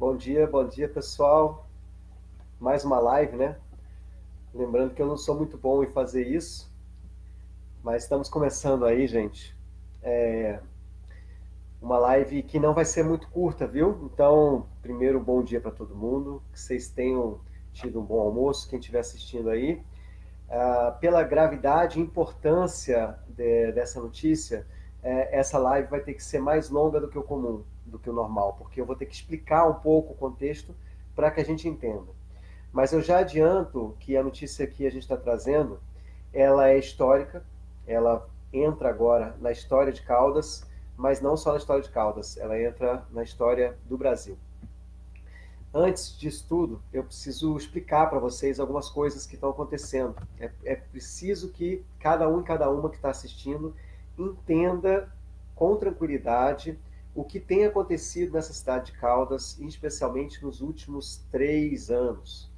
Bom dia pessoal. Mais uma live, né? Lembrando que eu não sou muito bom em fazer isso, mas estamos começando aí, gente. Uma live que não vai ser muito curta, viu? Então, primeiro, bom dia para todo mundo. Que vocês tenham tido um bom almoço, quem estiver assistindo aí. Pela gravidade e importância dessa notícia, essa live vai ter que ser mais longa do que o comum, do que o normal, porque eu vou ter que explicar um pouco o contexto para que a gente entenda. Mas eu já adianto que a notícia que a gente está trazendo, ela é histórica, ela entra agora na história de Caldas, mas não só na história de Caldas, ela entra na história do Brasil. Antes disso tudo, eu preciso explicar para vocês algumas coisas que estão acontecendo. É preciso que cada um e cada uma que está assistindo entenda com tranquilidade o que tem acontecido nessa cidade de Caldas, especialmente nos últimos 3 anos,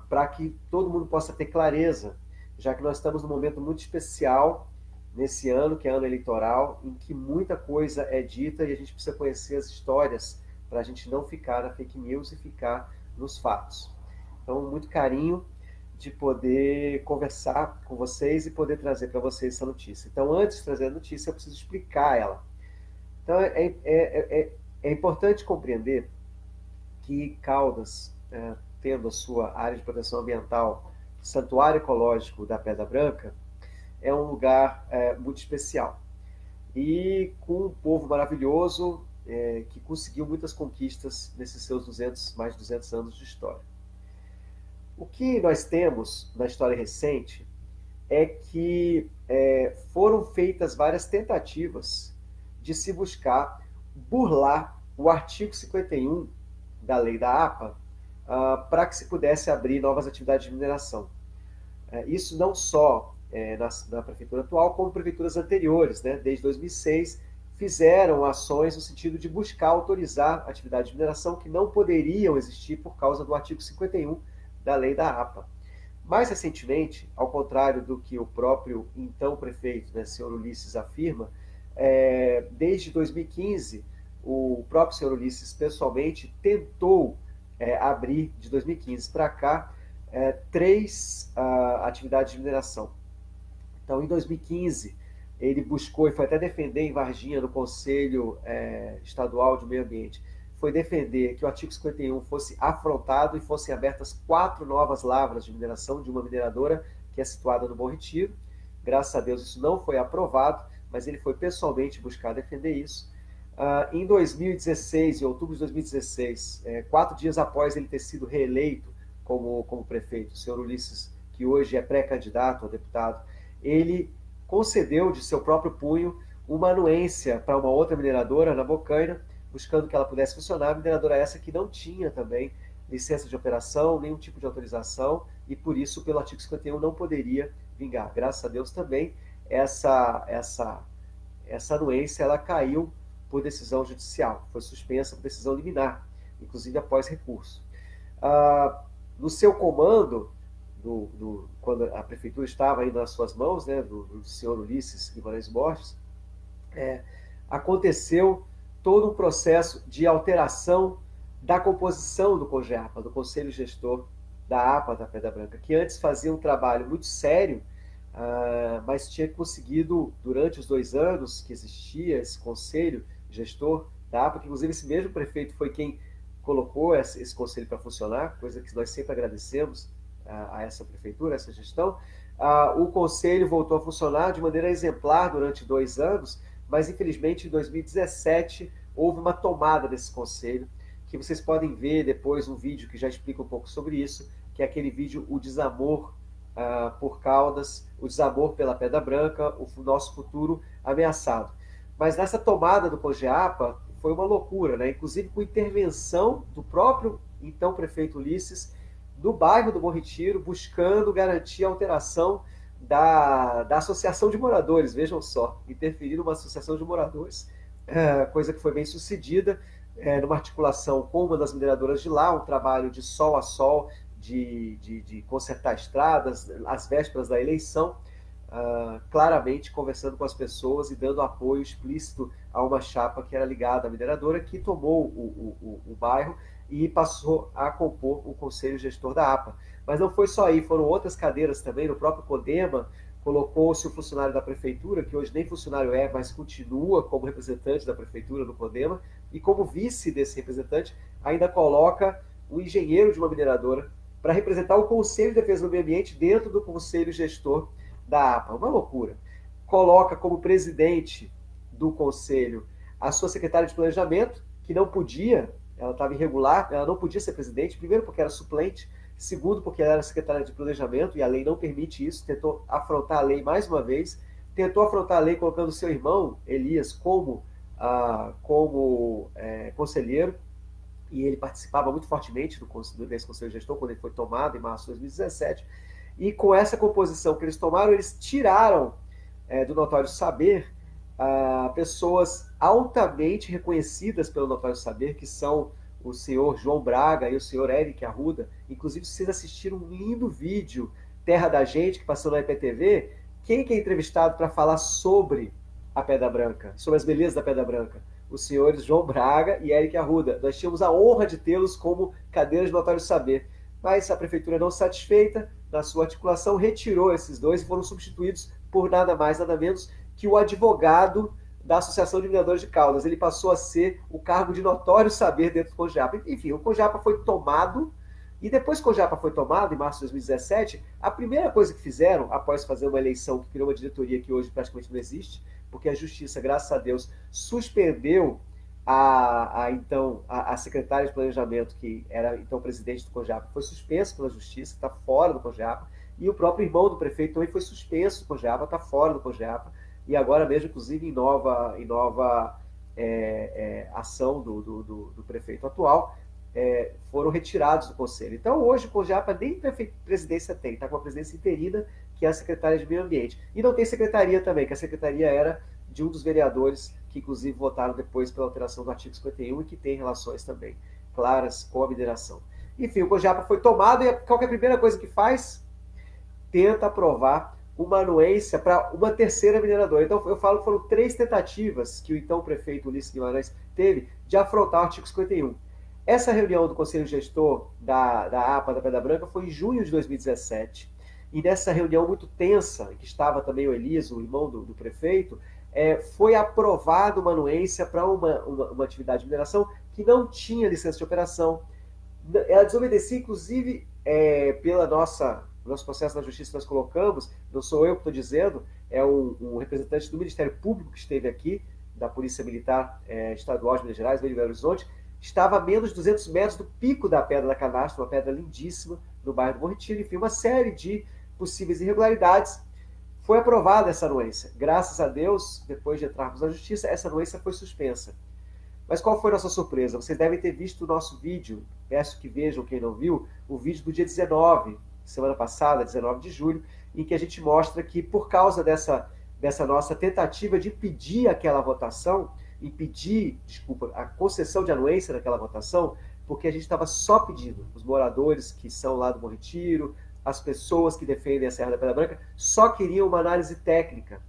para que todo mundo possa ter clareza, já que nós estamos num momento muito especial nesse ano, que é ano eleitoral, em que muita coisa é dita e a gente precisa conhecer as histórias para a gente não ficar na fake news e ficar nos fatos. Então, muito carinho de poder conversar com vocês e poder trazer para vocês essa notícia. Então, antes de trazer a notícia, eu preciso explicar ela. Então, é importante compreender que Caldas, tendo a sua área de proteção ambiental, Santuário Ecológico da Pedra Branca, é um lugar muito especial. E com um povo maravilhoso que conseguiu muitas conquistas nesses seus mais de 200 anos de história. O que nós temos na história recente é que foram feitas várias tentativas de se buscar burlar o artigo 51 da lei da APA para que se pudesse abrir novas atividades de mineração. Isso não só na prefeitura atual, como prefeituras anteriores, né? Desde 2006, fizeram ações no sentido de buscar autorizar atividades de mineração que não poderiam existir por causa do artigo 51 da lei da APA. Mais recentemente, ao contrário do que o próprio então prefeito, né, senhor Ulisses, afirma, desde 2015, o próprio senhor Ulisses pessoalmente tentou abrir, de 2015 para cá, 3 atividades de mineração. Então, em 2015, ele buscou e foi até defender em Varginha, no Conselho Estadual de Meio Ambiente, foi defender que o artigo 51 fosse afrontado e fossem abertas 4 novas lavras de mineração de uma mineradora que é situada no Bom Retiro. Graças a Deus isso não foi aprovado, mas ele foi pessoalmente buscar defender isso. Em 2016, em outubro de 2016, 4 dias após ele ter sido reeleito como prefeito, o senhor Ulisses, que hoje é pré-candidato a deputado, ele concedeu de seu próprio punho uma anuência para uma outra mineradora na Bocaina, buscando que ela pudesse funcionar. A mineradora essa que não tinha também licença de operação, nenhum tipo de autorização, e por isso, pelo artigo 51, não poderia vingar. Graças a Deus também, essa anuência ela caiu por decisão judicial, foi suspensa por decisão liminar, inclusive após recurso. No seu comando, quando a prefeitura estava aí nas suas mãos, né, do senhor Ulisses Guimarães Borges, aconteceu todo um processo de alteração da composição do COGEAPA, do Conselho Gestor da APA da Pedra Branca, que antes fazia um trabalho muito sério, mas tinha conseguido, durante os 2 anos que existia esse Conselho Gestor da APA, que inclusive esse mesmo prefeito foi quem colocou esse conselho para funcionar, coisa que nós sempre agradecemos a essa prefeitura, a essa gestão. O conselho voltou a funcionar de maneira exemplar durante 2 anos, mas infelizmente em 2017 houve uma tomada desse conselho, que vocês podem ver depois um vídeo que já explica um pouco sobre isso, que é aquele vídeo O Desamor por Caldas, o desamor pela Pedra Branca, o nosso futuro ameaçado. Mas nessa tomada do COGEAPA foi uma loucura, né? Inclusive com intervenção do próprio então prefeito Ulisses, do bairro do Bom Retiro, buscando garantir a alteração da associação de moradores, vejam só, interferir numa associação de moradores, coisa que foi bem sucedida, numa articulação com uma das mineradoras de lá, um trabalho de sol a sol, de consertar estradas, às vésperas da eleição, claramente conversando com as pessoas e dando apoio explícito a uma chapa que era ligada à mineradora, que tomou o bairro e passou a compor o conselho gestor da APA. Mas não foi só aí, foram outras cadeiras também, no próprio CODEMA, colocou-se o funcionário da prefeitura, que hoje nem funcionário é, mas continua como representante da prefeitura no CODEMA, e como vice desse representante, ainda coloca o engenheiro de uma mineradora para representar o Conselho de Defesa do Meio Ambiente dentro do Conselho Gestor da APA. Uma loucura. Coloca como presidente do Conselho a sua secretária de Planejamento, que não podia, ela estava irregular, ela não podia ser presidente, primeiro porque era suplente, segundo porque ela era secretária de Planejamento e a lei não permite isso, tentou afrontar a lei mais uma vez, tentou afrontar a lei colocando seu irmão, Elias, como conselheiro, e ele participava muito fortemente desse conselho gestor, quando ele foi tomado em março de 2017, e com essa composição que eles tomaram, eles tiraram do Notório Saber pessoas altamente reconhecidas pelo Notório Saber, que são o senhor João Braga e o senhor Eric Arruda. Inclusive, vocês assistiram um lindo vídeo, Terra da Gente, que passou na IPTV. Quem que é entrevistado para falar sobre a Pedra Branca, sobre as belezas da Pedra Branca? Os senhores João Braga e Eric Arruda. Nós tínhamos a honra de tê-los como cadeiras de Notório Saber. Mas a prefeitura, não satisfeita, na sua articulação, retirou esses dois e foram substituídos por nada mais, nada menos que o advogado da Associação de Mineradores de Caldas. Ele passou a ser o cargo de Notório Saber dentro do CONJAPA. Enfim, o CONJAPA foi tomado, e depois que o CONJAPA foi tomado, em março de 2017, a primeira coisa que fizeram, após fazer uma eleição que criou uma diretoria que hoje praticamente não existe, porque a Justiça, graças a Deus, suspendeu a secretária de Planejamento, que era então presidente do CONJAPA, foi suspenso pela Justiça, está fora do CONJAPA, e o próprio irmão do prefeito também foi suspenso do CONJAPA, está fora do CONJAPA, e agora mesmo, inclusive, em nova ação do prefeito atual, foram retirados do conselho. Então, hoje, o CONJAPA nem presidência tem, está com uma presidência interina, que é a secretária de Meio Ambiente. E não tem secretaria também, que a secretaria era de um dos vereadores, que inclusive votaram depois pela alteração do artigo 51 e que tem relações também claras com a mineração. Enfim, o CONJAPA foi tomado, e qual que é a primeira coisa que faz? Tenta aprovar uma anuência para uma terceira mineradora. Então, eu falo que foram 3 tentativas que o então prefeito Ulisses Guimarães teve de afrontar o artigo 51. Essa reunião do Conselho Gestor da APA da Pedra Branca foi em junho de 2017, e nessa reunião muito tensa, em que estava também o Elias, o irmão do prefeito, foi aprovada uma anuência para uma atividade de mineração que não tinha licença de operação. Ela desobedecia, inclusive, pela nosso processo na justiça que nós colocamos, não sou eu que estou dizendo, é um representante do Ministério Público que esteve aqui, da Polícia Militar Estadual de Minas Gerais, veio de Belo Horizonte, estava a menos de 200 metros do pico da Pedra da Canastra, uma pedra lindíssima, no bairro do Bom Retiro. Enfim, uma série de possíveis irregularidades. Foi aprovada essa anuência. Graças a Deus, depois de entrarmos na justiça, essa anuência foi suspensa. Mas qual foi a nossa surpresa? Vocês devem ter visto o nosso vídeo, peço que vejam quem não viu, o vídeo do dia 19, semana passada, 19 de julho, em que a gente mostra que, por causa dessa nossa tentativa de impedir aquela votação, a concessão de anuência daquela votação, porque a gente estava só pedindo, os moradores que são lá do Bom Retiro, as pessoas que defendem a Serra da Pedra Branca, só queriam uma análise técnica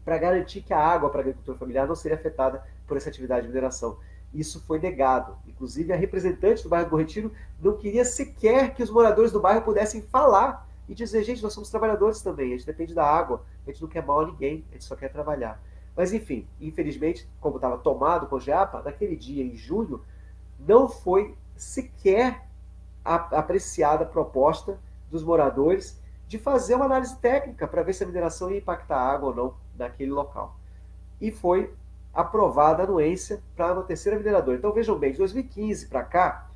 para garantir que a água para a agricultura familiar não seria afetada por essa atividade de mineração. Isso foi negado. Inclusive, a representante do bairro do Bom Retiro não queria sequer que os moradores do bairro pudessem falar e dizer: gente, nós somos trabalhadores também, a gente depende da água, a gente não quer mal a ninguém, a gente só quer trabalhar. Mas, enfim, infelizmente, como estava tomado com o CONJAPA, naquele dia, em julho, não foi sequer apreciada a proposta dos moradores de fazer uma análise técnica para ver se a mineração ia impactar a água ou não naquele local. E foi aprovada a anuência para uma terceira mineradora. Então, vejam bem, de 2015 para cá,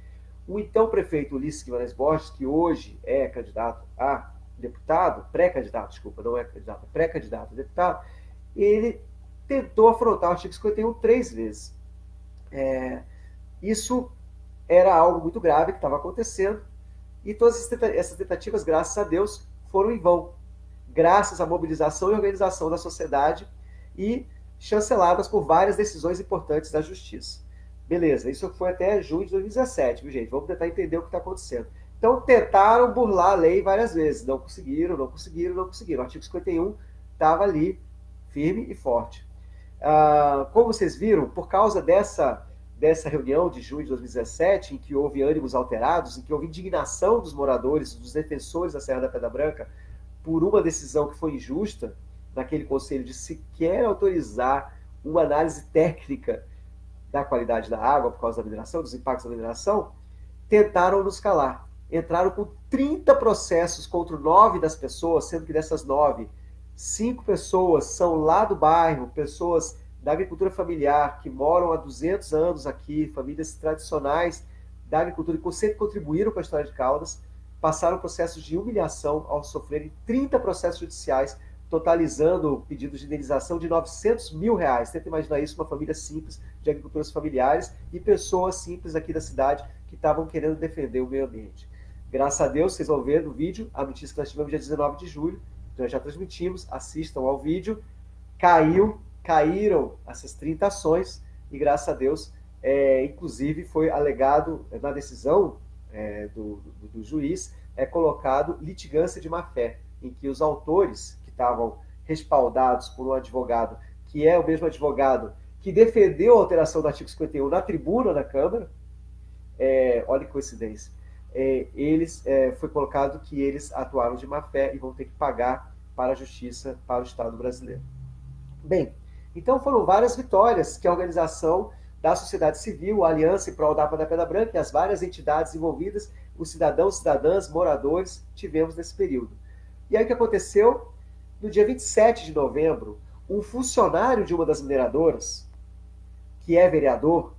o então prefeito Ulisses Guimarães Borges, que hoje é candidato a deputado, pré-candidato, desculpa, não é candidato, pré-candidato a deputado, ele tentou afrontar o artigo 51 3 vezes. Isso era algo muito grave que estava acontecendo, e todas essas tentativas, graças a Deus, foram em vão, graças à mobilização e organização da sociedade e chanceladas por várias decisões importantes da Justiça. Beleza, isso foi até junho de 2017, viu, gente? Vamos tentar entender o que está acontecendo. Então, tentaram burlar a lei várias vezes, não conseguiram. O artigo 51 estava ali, firme e forte. Como vocês viram, por causa dessa reunião de junho de 2017, em que houve ânimos alterados, em que houve indignação dos moradores, dos defensores da Serra da Pedra Branca, por uma decisão que foi injusta, naquele conselho de sequer autorizar uma análise técnica da qualidade da água por causa da mineração, dos impactos da mineração, tentaram nos calar. Entraram com 30 processos contra 9 das pessoas, sendo que dessas 9, 5 pessoas são lá do bairro, pessoas da agricultura familiar, que moram há 200 anos aqui, famílias tradicionais da agricultura, que sempre contribuíram com a história de Caldas, passaram processos de humilhação ao sofrerem 30 processos judiciais, totalizando pedidos de indenização de R$900 mil. Tenta imaginar isso, uma família simples de agricultores familiares e pessoas simples aqui da cidade que estavam querendo defender o meio ambiente. Graças a Deus, vocês vão ver no vídeo a notícia que nós tivemos dia 19 de julho, nós já transmitimos, assistam ao vídeo, caíram essas 30 ações e graças a Deus, inclusive foi alegado na decisão do juiz, colocado litigância de má-fé, em que os autores que estavam respaldados por um advogado, que é o mesmo advogado que defendeu a alteração do artigo 51 na tribuna da Câmara, olha que coincidência, foi colocado que eles atuaram de má-fé e vão ter que pagar para a justiça, para o Estado brasileiro. Bem, então foram várias vitórias que a organização da sociedade civil, a Aliança em Prol da APA da Pedra Branca e as várias entidades envolvidas, os cidadãos, cidadãs, moradores, tivemos nesse período. E aí o que aconteceu? No dia 27 de novembro, um funcionário de uma das mineradoras, que é vereador,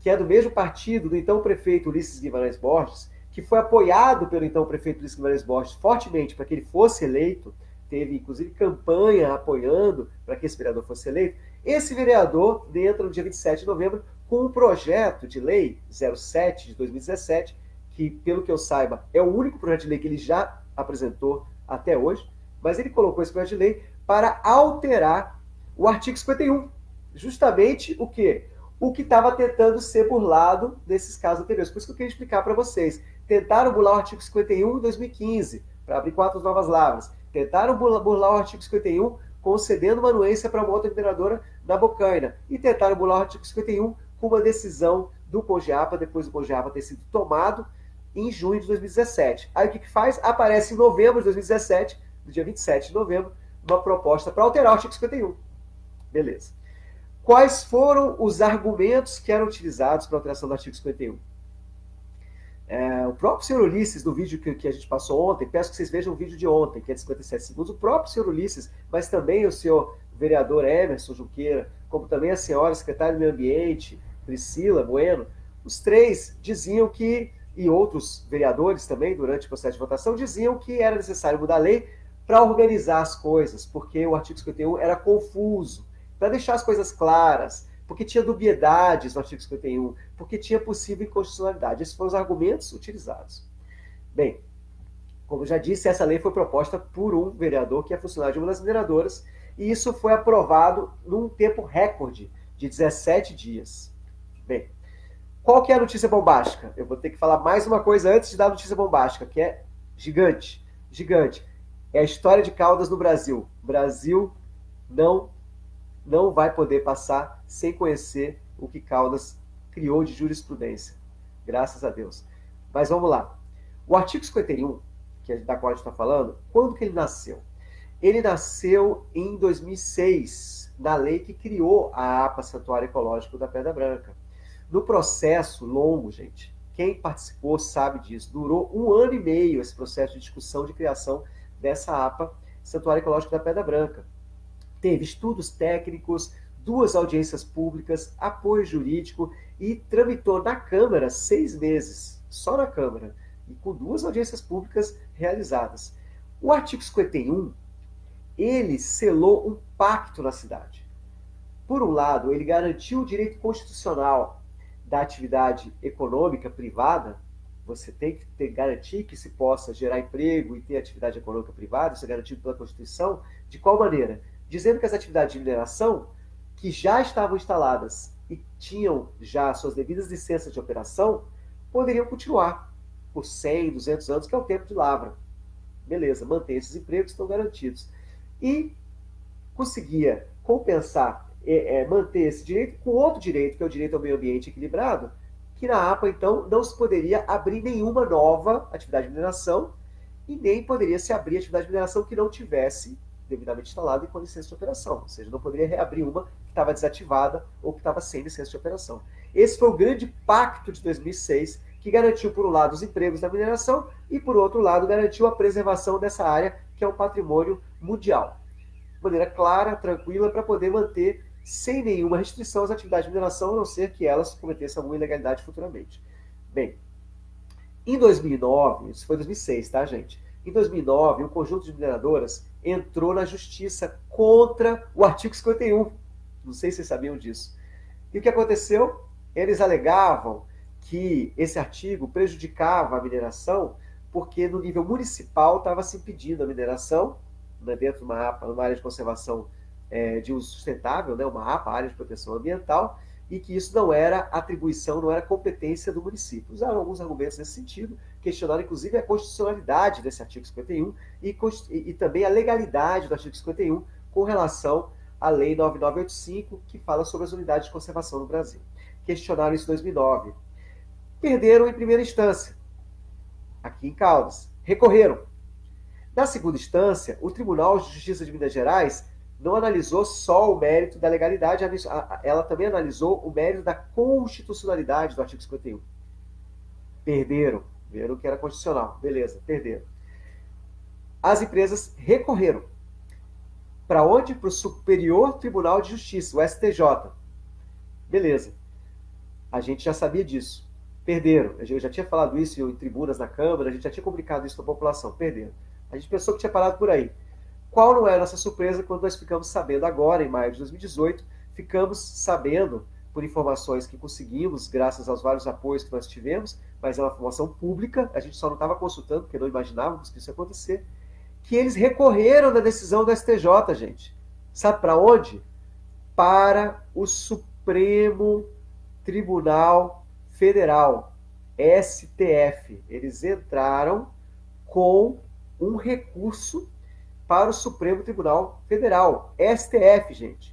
que é do mesmo partido do então prefeito Ulisses Guimarães Borges, que foi apoiado pelo então prefeito Ulisses Guimarães Borges fortemente para que ele fosse eleito, teve inclusive campanha apoiando para que esse vereador fosse eleito. Esse vereador entra no dia 27 de novembro com um projeto de lei 07 de 2017, que, pelo que eu saiba, é o único projeto de lei que ele já apresentou até hoje, mas ele colocou esse projeto de lei para alterar o artigo 51. Justamente o quê? O que estava tentando ser burlado nesses casos anteriores. Por isso que eu queria explicar para vocês. Tentaram burlar o artigo 51 em 2015, para abrir 4 novas lavras. Tentaram burlar o artigo 51 concedendo uma anuência para uma outra mineradora na Bocaina. E tentaram burlar o artigo 51 com uma decisão do COGEAPA, depois do COGEAPA ter sido tomado em junho de 2017. Aí o que faz? Aparece em novembro de 2017, no dia 27 de novembro, uma proposta para alterar o artigo 51. Beleza. Quais foram os argumentos que eram utilizados para a alteração do artigo 51? O próprio senhor Ulisses, no vídeo que a gente passou ontem, peço que vocês vejam o vídeo de ontem, que é de 57 segundos, o próprio senhor Ulisses, mas também o senhor vereador Emerson Junqueira, como também a senhora secretária do Meio Ambiente, Priscila Bueno, os três diziam que, e outros vereadores também, durante o processo de votação, diziam que era necessário mudar a lei para organizar as coisas, porque o artigo 51 era confuso, para deixar as coisas claras, porque tinha dubiedades no artigo 51, porque tinha possível inconstitucionalidade. Esses foram os argumentos utilizados. Bem, como eu já disse, essa lei foi proposta por um vereador que é funcionário de uma das mineradoras, e isso foi aprovado num tempo recorde de 17 dias. Bem, qual que é a notícia bombástica? Eu vou ter que falar mais uma coisa antes de dar a notícia bombástica, que é gigante. Gigante. É a história de Caldas no Brasil. O Brasil não vai poder passar sem conhecer o que Caldas criou de jurisprudência. Graças a Deus. Mas vamos lá. O artigo 51, da qual a gente está falando, quando que ele nasceu? Ele nasceu em 2006, na lei que criou a APA Santuário Ecológico da Pedra Branca. No processo longo, gente, quem participou sabe disso, durou 1 ano e meio esse processo de discussão de criação dessa APA Santuário Ecológico da Pedra Branca. Teve estudos técnicos, 2 audiências públicas, apoio jurídico e tramitou na Câmara 6 meses, só na Câmara, e com 2 audiências públicas realizadas. O artigo 51, ele selou um pacto na cidade. Por um lado, ele garantiu o direito constitucional da atividade econômica privada. Você tem que garantir que se possa gerar emprego e ter atividade econômica privada, isso é garantido pela Constituição. De qual maneira? Dizendo que as atividades de mineração, que já estavam instaladas e tinham já suas devidas licenças de operação, poderiam continuar por 100, 200 anos, que é o tempo de lavra. Beleza, mantém esses empregos, estão garantidos. E conseguia compensar, manter esse direito com outro direito, que é o direito ao meio ambiente equilibrado, que na APA, então, não se poderia abrir nenhuma nova atividade de mineração e nem poderia se abrir atividade de mineração que não tivesse devidamente instalada e com licença de operação. Ou seja, não poderia reabrir uma que estava desativada ou que estava sem licença de operação. Esse foi o grande pacto de 2006, que garantiu, por um lado, os empregos da mineração e, por outro lado, garantiu a preservação dessa área, que é um patrimônio mundial. De maneira clara, tranquila, para poder manter sem nenhuma restrição as atividades de mineração, a não ser que elas cometessem alguma ilegalidade futuramente. Bem, em 2009, isso foi 2006, tá, gente? Em 2009, um conjunto de mineradoras entrou na justiça contra o artigo 51. Não sei se vocês sabiam disso. E o que aconteceu? Eles alegavam que esse artigo prejudicava a mineração porque no nível municipal estava se impedindo a mineração, dentro de uma APA, numa área de conservação de uso sustentável, né, uma APA, área de proteção ambiental, e que isso não era atribuição, não era competência do município. Usaram alguns argumentos nesse sentido, questionaram inclusive a constitucionalidade desse artigo 51 e também a legalidade do artigo 51 com relação à Lei 9985, que fala sobre as unidades de conservação no Brasil. Questionaram isso em 2009. Perderam em primeira instância, aqui em Caldas. Recorreram. Na segunda instância, o Tribunal de Justiça de Minas Gerais não analisou só o mérito da legalidade, ela também analisou o mérito da constitucionalidade do artigo 51. Perderam. Viram que era constitucional. Beleza, perderam. As empresas recorreram. Para onde? Para o Superior Tribunal de Justiça, o STJ. Beleza. A gente já sabia disso. Perderam. Eu já tinha falado isso em tribunas na Câmara, a gente já tinha comunicado isso para a população. Perderam. A gente pensou que tinha parado por aí. Qual não é a nossa surpresa quando nós ficamos sabendo agora, em maio de 2018, ficamos sabendo, por informações que conseguimos, graças aos vários apoios que nós tivemos, mas é uma informação pública, a gente só não estava consultando, porque não imaginávamos que isso ia acontecer, que eles recorreram da decisão do STJ, gente. Sabe para onde? Para o Supremo Tribunal Federal, STF. Eles entraram com um recurso para o Supremo Tribunal Federal, STF, gente.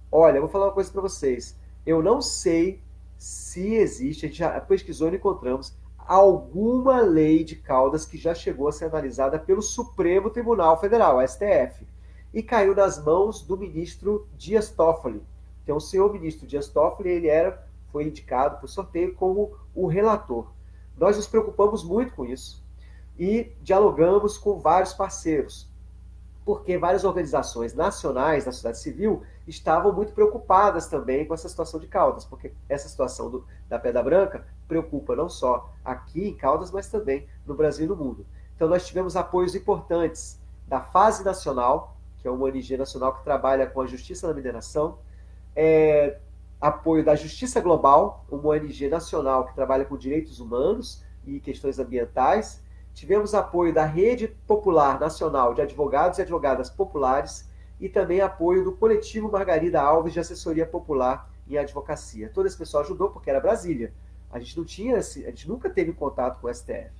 Olha, eu vou falar uma coisa para vocês. Eu não sei se existe, a gente já pesquisou e não encontramos, alguma lei de Caldas que já chegou a ser analisada pelo Supremo Tribunal Federal, STF, e caiu nas mãos do ministro Dias Toffoli. Então, o senhor ministro Dias Toffoli, foi indicado por sorteio como o relator. Nós nos preocupamos muito com isso e dialogamos com vários parceiros, porque várias organizações nacionais da sociedade civil estavam muito preocupadas também com essa situação de Caldas, porque essa situação da Pedra Branca preocupa não só aqui em Caldas, mas também no Brasil e no mundo. Então nós tivemos apoios importantes da Fase Nacional, que é uma ONG nacional que trabalha com a justiça na mineração, apoio da Justiça Global, uma ONG nacional que trabalha com direitos humanos e questões ambientais. Tivemos apoio da Rede Popular Nacional de Advogados e Advogadas Populares e também apoio do Coletivo Margarida Alves de Assessoria Popular em Advocacia. Todo esse pessoal ajudou porque era Brasília. A gente nunca teve contato com o STF.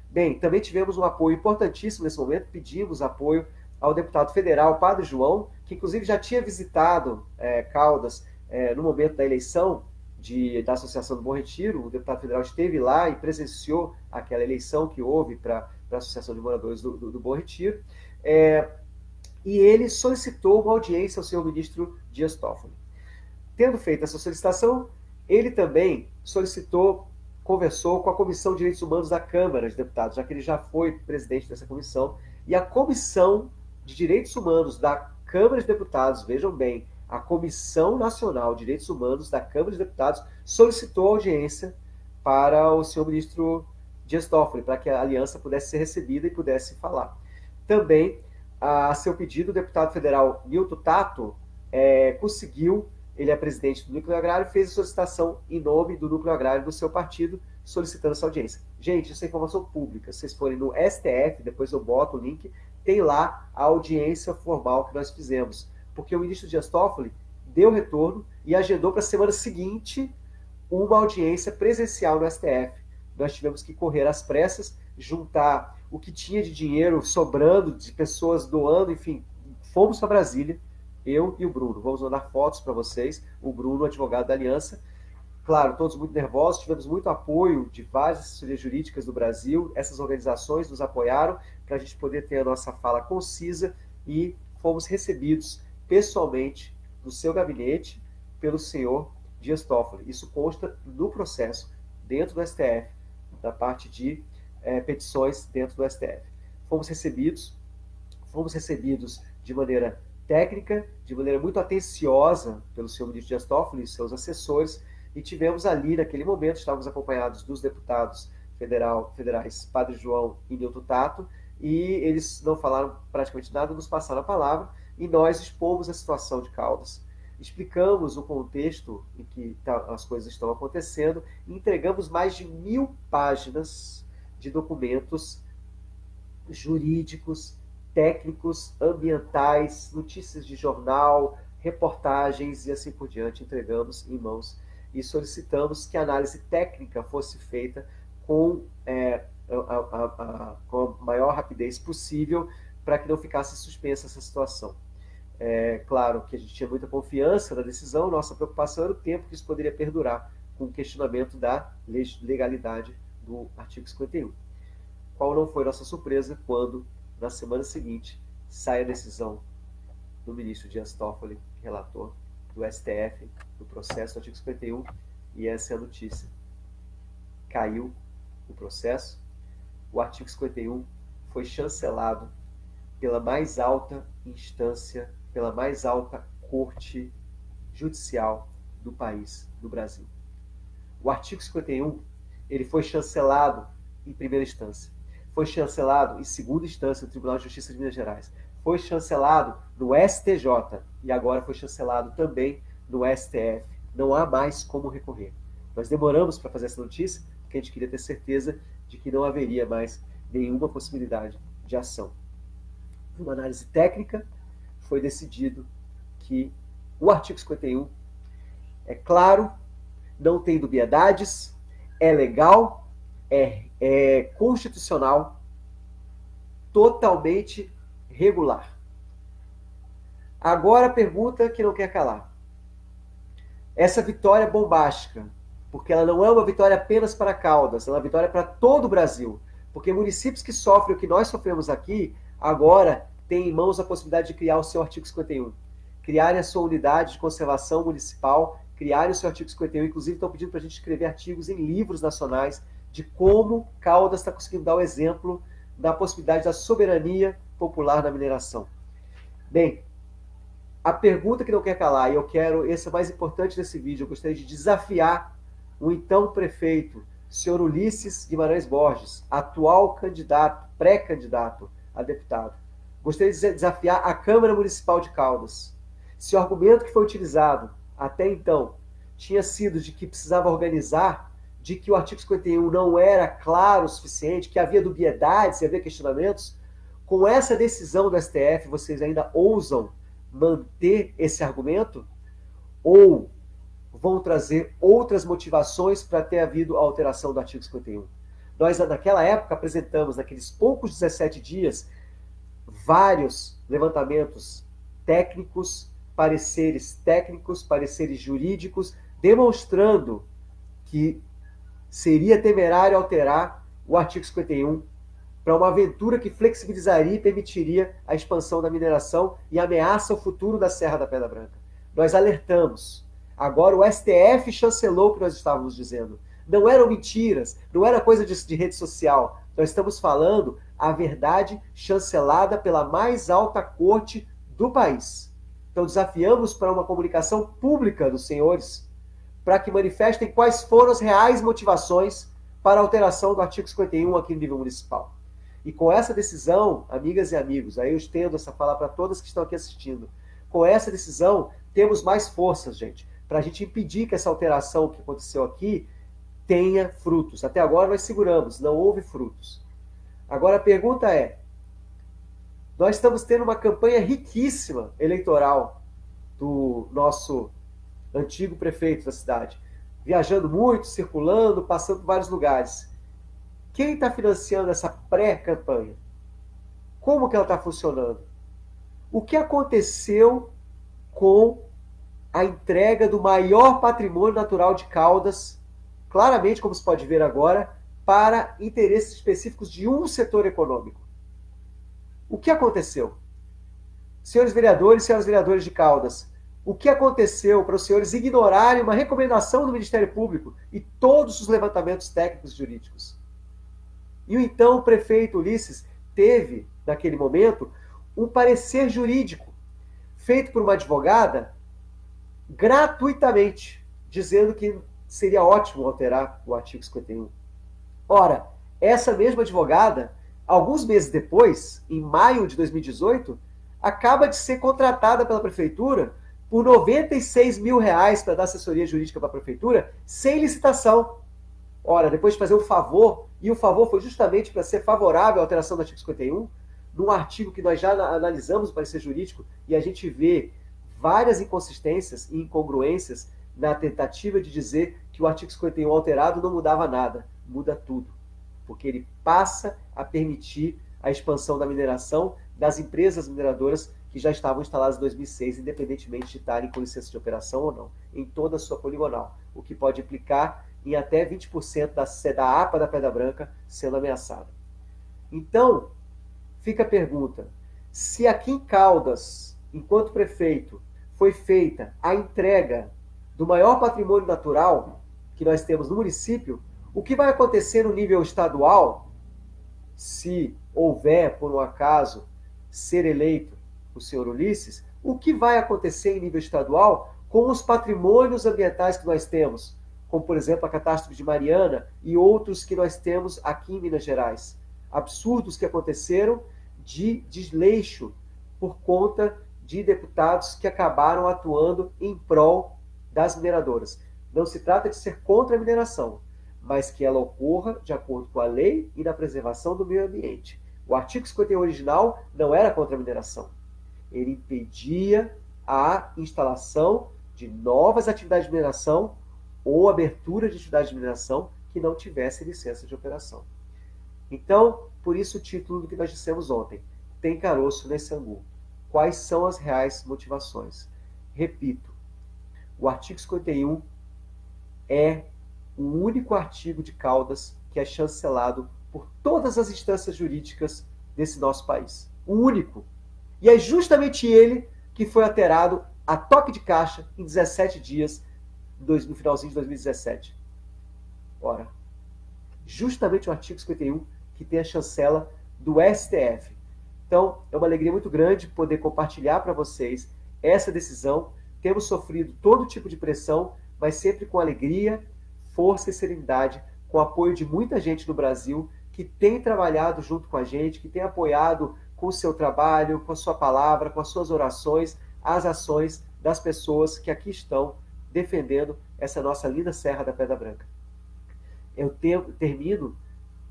Bem, também tivemos um apoio importantíssimo nesse momento, pedimos apoio ao deputado federal Padre João, que inclusive já tinha visitado Caldas no momento da eleição da Associação do Bom Retiro. O deputado federal esteve lá e presenciou aquela eleição que houve para a Associação de Moradores do Bom Retiro. E ele solicitou uma audiência ao senhor ministro Dias Toffoli. Tendo feito essa solicitação, ele também conversou com a Comissão de Direitos Humanos da Câmara de Deputados, já que ele já foi presidente dessa comissão, e a Comissão de Direitos Humanos da Câmara de Deputados, vejam bem, a Comissão Nacional de Direitos Humanos da Câmara de Deputados solicitou audiência para o senhor ministro Dias Toffoli, para que a aliança pudesse ser recebida e pudesse falar. Também, a seu pedido, o deputado federal Nilton Tato conseguiu, ele é presidente do Núcleo Agrário, fez a solicitação em nome do Núcleo Agrário do seu partido, solicitando essa audiência. Gente, isso é informação pública. Se vocês forem no STF, depois eu boto o link, tem lá a audiência formal que nós fizemos. Porque o ministro Dias Toffoli deu retorno e agendou para a semana seguinte uma audiência presencial no STF. Nós tivemos que correr às pressas, juntar o que tinha de dinheiro sobrando, de pessoas doando, enfim, fomos para Brasília, eu e o Bruno. Vamos mandar fotos para vocês. O Bruno, advogado da Aliança. Claro, todos muito nervosos, tivemos muito apoio de várias assessorias jurídicas do Brasil. Essas organizações nos apoiaram para a gente poder ter a nossa fala concisa e fomos recebidos pessoalmente no seu gabinete pelo senhor Dias Toffoli. Isso consta no processo dentro do STF, da parte de petições dentro do STF. Fomos recebidos de maneira técnica, de maneira muito atenciosa pelo senhor ministro Dias Toffoli e seus assessores, e tivemos ali, naquele momento, estávamos acompanhados dos deputados federais Padre João e Nilton Tato, e eles não falaram praticamente nada, nos passaram a palavra, e nós expomos a situação de Caldas. Explicamos o contexto em que as coisas estão acontecendo e entregamos mais de 1000 páginas de documentos jurídicos, técnicos, ambientais, notícias de jornal, reportagens e assim por diante, entregamos em mãos e solicitamos que a análise técnica fosse feita com a maior rapidez possível para que não ficasse suspensa essa situação. Claro que a gente tinha muita confiança na decisão, nossa preocupação era o tempo que isso poderia perdurar com o questionamento da legalidade do artigo 51. Qual não foi nossa surpresa quando, na semana seguinte, sai a decisão do ministro Dias Toffoli, relator do STF, do processo do artigo 51, e essa é a notícia. Caiu o processo, o artigo 51 foi chancelado pela mais alta instância, pela mais alta corte judicial do país, do Brasil. O artigo 51, ele foi chancelado em primeira instância, foi chancelado em segunda instância no Tribunal de Justiça de Minas Gerais, foi chancelado no STJ e agora foi chancelado também no STF. Não há mais como recorrer. Nós demoramos para fazer essa notícia porque a gente queria ter certeza de que não haveria mais nenhuma possibilidade de ação. Numa análise técnica, foi decidido que o artigo 51 é claro, não tem dubiedades, é legal, é constitucional, totalmente regular. Agora a pergunta que não quer calar. Essa vitória bombástica, porque ela não é uma vitória apenas para Caldas, é uma vitória para todo o Brasil. Porque municípios que sofrem o que nós sofremos aqui, agora têm em mãos a possibilidade de criar o seu artigo 51. Criarem a sua unidade de conservação municipal, criarem o seu artigo 51. Inclusive estão pedindo para a gente escrever artigos em livros nacionais de como Caldas está conseguindo dar o exemplo da possibilidade da soberania popular na mineração. Bem, a pergunta que não quer calar, e eu quero, esse é o mais importante desse vídeo, eu gostaria de desafiar o então prefeito, senhor Ulisses Guimarães Borges, atual candidato, pré-candidato a deputado. Gostaria de desafiar a Câmara Municipal de Caldas. Se o argumento que foi utilizado até então tinha sido de que precisava organizar, de que o artigo 51 não era claro o suficiente, que havia dubiedades e havia questionamentos, com essa decisão do STF, vocês ainda ousam manter esse argumento? Ou vão trazer outras motivações para ter havido a alteração do artigo 51? Nós, naquela época, apresentamos, naqueles poucos 17 dias, vários levantamentos técnicos, pareceres jurídicos, demonstrando que seria temerário alterar o artigo 51 para uma aventura que flexibilizaria e permitiria a expansão da mineração e ameaça o futuro da Serra da Pedra Branca. Nós alertamos. Agora o STF chancelou o que nós estávamos dizendo. Não eram mentiras, não era coisa de rede social. Nós estamos falando a verdade chancelada pela mais alta corte do país. Então desafiamos para uma comunicação pública dos senhores, para que manifestem quais foram as reais motivações para a alteração do artigo 51 aqui no nível municipal. E com essa decisão, amigas e amigos, aí eu estendo essa fala para todas que estão aqui assistindo, com essa decisão temos mais forças, gente, para a gente impedir que essa alteração que aconteceu aqui tenha frutos. Até agora nós seguramos, não houve frutos. Agora a pergunta é, nós estamos tendo uma campanha riquíssima eleitoral do nosso antigo prefeito da cidade, viajando muito, circulando, passando por vários lugares. Quem está financiando essa pré-campanha? Como que ela está funcionando? O que aconteceu com a entrega do maior patrimônio natural de Caldas, claramente, como se pode ver agora, para interesses específicos de um setor econômico. O que aconteceu? Senhores vereadores e senhoras vereadoras de Caldas, o que aconteceu para os senhores ignorarem uma recomendação do Ministério Público e todos os levantamentos técnicos e jurídicos? E então o prefeito Ulisses teve, naquele momento, um parecer jurídico feito por uma advogada gratuitamente, dizendo que seria ótimo alterar o artigo 51. Ora, essa mesma advogada, alguns meses depois, em maio de 2018, acaba de ser contratada pela prefeitura por R$96 mil para dar assessoria jurídica para a prefeitura, sem licitação. Ora, depois de fazer um favor, e o favor foi justamente para ser favorável à alteração do artigo 51, num artigo que nós já analisamos o parecer jurídico, e a gente vê várias inconsistências e incongruências na tentativa de dizer que o artigo 51 alterado não mudava nada. Muda tudo, porque ele passa a permitir a expansão da mineração das empresas mineradoras que já estavam instaladas em 2006, independentemente de estarem com licença de operação ou não, em toda a sua poligonal, o que pode implicar em até 20% da APA da Pedra Branca sendo ameaçada. Então, fica a pergunta, se aqui em Caldas, enquanto prefeito, foi feita a entrega do maior patrimônio natural que nós temos no município, o que vai acontecer no nível estadual, se houver, por um acaso, ser eleito o senhor Ulisses, o que vai acontecer em nível estadual com os patrimônios ambientais que nós temos, como, por exemplo, a catástrofe de Mariana e outros que nós temos aqui em Minas Gerais. Absurdos que aconteceram de desleixo por conta de deputados que acabaram atuando em prol das mineradoras. Não se trata de ser contra a mineração, mas que ela ocorra de acordo com a lei e na preservação do meio ambiente. O artigo 51 original não era contra a mineração. Ele impedia a instalação de novas atividades de mineração ou abertura de atividades de mineração que não tivesse licença de operação. Então, por isso o título do que nós dissemos ontem, tem caroço nesse angu. Quais são as reais motivações? Repito, o artigo 51 é o único artigo de Caldas que é chancelado por todas as instâncias jurídicas desse nosso país. O único. E é justamente ele que foi alterado a toque de caixa em 17 dias no finalzinho de 2017. Ora, justamente o artigo 51 que tem a chancela do STF. Então, é uma alegria muito grande poder compartilhar para vocês essa decisão. Temos sofrido todo tipo de pressão, mas sempre com alegria, força e serenidade, com o apoio de muita gente no Brasil que tem trabalhado junto com a gente, que tem apoiado com o seu trabalho, com a sua palavra, com as suas orações, as ações das pessoas que aqui estão defendendo essa nossa linda Serra da Pedra Branca. Eu termino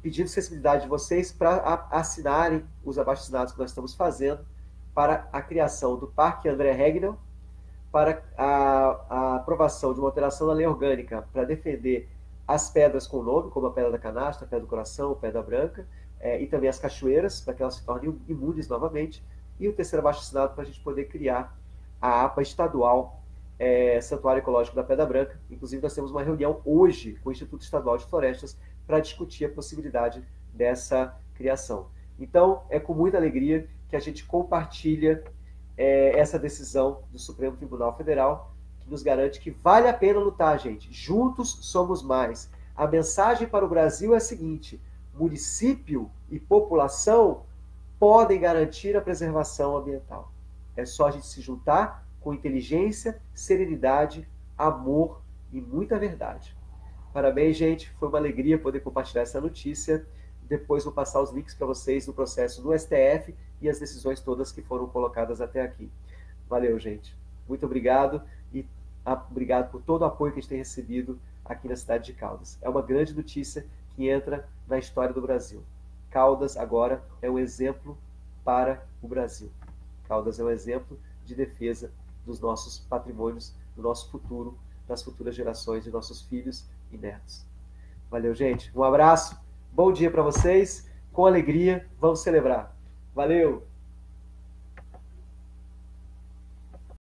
pedindo sensibilidade de vocês para assinarem os abaixo-assinados que nós estamos fazendo para a criação do Parque André Regnell, para a aprovação de uma alteração da lei orgânica para defender as pedras com nome, como a Pedra da Canastra, a Pedra do Coração, a Pedra Branca, e também as cachoeiras, para que elas se tornem imunes novamente, e o terceiro abaixo-assinado para a gente poder criar a APA estadual, Santuário Ecológico da Pedra Branca. Inclusive, nós temos uma reunião hoje com o Instituto Estadual de Florestas para discutir a possibilidade dessa criação. Então, é com muita alegria que a gente compartilha essa decisão do Supremo Tribunal Federal, que nos garante que vale a pena lutar, gente. Juntos somos mais. A mensagem para o Brasil é a seguinte: município e população podem garantir a preservação ambiental. É só a gente se juntar com inteligência, serenidade, amor e muita verdade. Parabéns, gente. Foi uma alegria poder compartilhar essa notícia. Depois vou passar os links para vocês no processo do STF e as decisões todas que foram colocadas até aqui. Valeu, gente. Muito obrigado e obrigado por todo o apoio que a gente tem recebido aqui na cidade de Caldas. É uma grande notícia que entra na história do Brasil. Caldas agora é um exemplo para o Brasil. Caldas é um exemplo de defesa dos nossos patrimônios, do nosso futuro, das futuras gerações de nossos filhos e netos. Valeu, gente. Um abraço. Bom dia para vocês. Com alegria, vamos celebrar. Valeu!